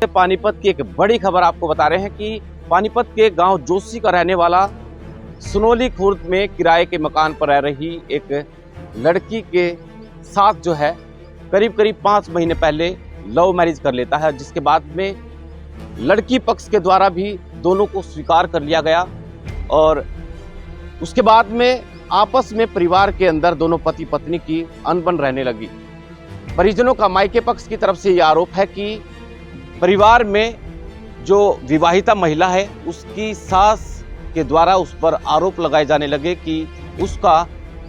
पानीपत की एक बड़ी खबर आपको बता रहे हैं कि पानीपत के गांव जोशी का रहने वाला सुनोली खुर्द में किराए के मकान पर रह रही एक लड़की के साथ जो है करीब 5 महीने पहले लव मैरिज कर लेता है, जिसके बाद में लड़की पक्ष के द्वारा भी दोनों को स्वीकार कर लिया गया और उसके बाद में आपस में परिवार के अंदर दोनों पति पत्नी की अनबन रहने लगी। परिजनों का मायके पक्ष की तरफ से यह आरोप है कि परिवार में जो विवाहिता महिला है उसकी सास के द्वारा उस पर आरोप लगाए जाने लगे कि उसका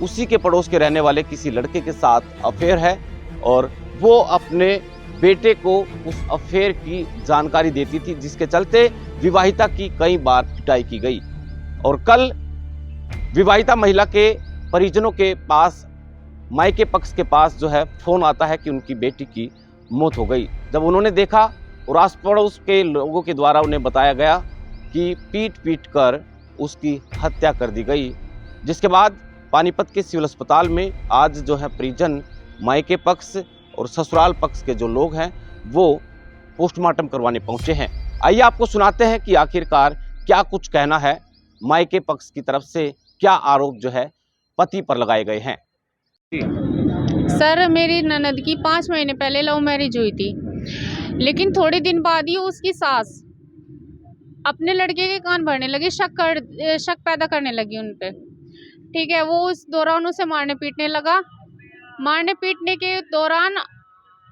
उसी के पड़ोस के रहने वाले किसी लड़के के साथ अफेयर है और वो अपने बेटे को उस अफेयर की जानकारी देती थी, जिसके चलते विवाहिता की कई बार पिटाई की गई। और कल विवाहिता महिला के परिजनों के पास मायके पक्ष के पास जो है फोन आता है कि उनकी बेटी की मौत हो गई। जब उन्होंने देखा और आस पड़ोस के लोगों के द्वारा उन्हें बताया गया कि पीट कर उसकी हत्या कर दी गई, जिसके बाद पानीपत के सिविल अस्पताल में आज जो है परिजन, मायके पक्ष और ससुराल पक्ष के जो लोग हैं वो पोस्टमार्टम करवाने पहुंचे हैं। आइए आपको सुनाते हैं कि आखिरकार क्या कुछ कहना है मायके पक्ष की तरफ से, क्या आरोप जो है पति पर लगाए गए हैं। सर, मेरी ननद की 5 महीने पहले लव मैरिज हुई थी, लेकिन थोड़े दिन बाद ही उसकी सास अपने लड़के के कान भरने लगी, शक पैदा करने लगी उन पे। ठीक है, वो उस दौरान उसे मारने पीटने के दौरान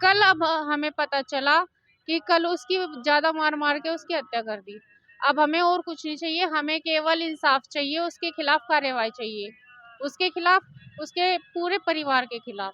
कल अब हमें पता चला कि कल उसकी ज़्यादा मार के उसकी हत्या कर दी। अब हमें और कुछ नहीं चाहिए, हमें केवल इंसाफ चाहिए, उसके खिलाफ कार्रवाई चाहिए, उसके खिलाफ, उसके पूरे परिवार के खिलाफ।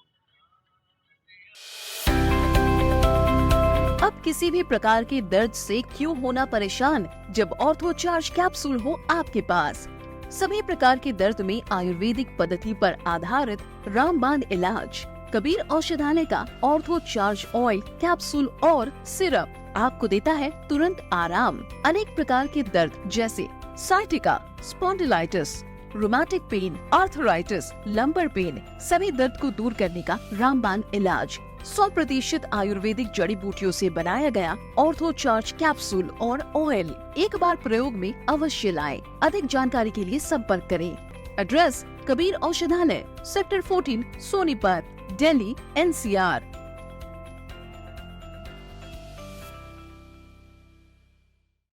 अब किसी भी प्रकार के दर्द से क्यों होना परेशान, जब ऑर्थोचार्ज कैप्सूल हो आपके पास। सभी प्रकार के दर्द में आयुर्वेदिक पद्धति पर आधारित रामबाण इलाज। कबीर औषधालय का ऑर्थोचार्ज ऑयल, कैप्सूल और सिरप आपको देता है तुरंत आराम। अनेक प्रकार के दर्द जैसे sciatica, spondylitis, rheumatic pain, arthritis, lumbar pain, सभी दर्द को दूर करने का रामबाण इलाज 100% आयुर्वेदिक जड़ी बूटियों से बनाया गया ऑर्थोचार्ज कैप्सूल और ऑयल एक बार प्रयोग में अवश्य लाएं। अधिक जानकारी के लिए संपर्क करें। एड्रेस: कबीर औषधालय, सेक्टर 14, सोनीपत, दिल्ली, NCR।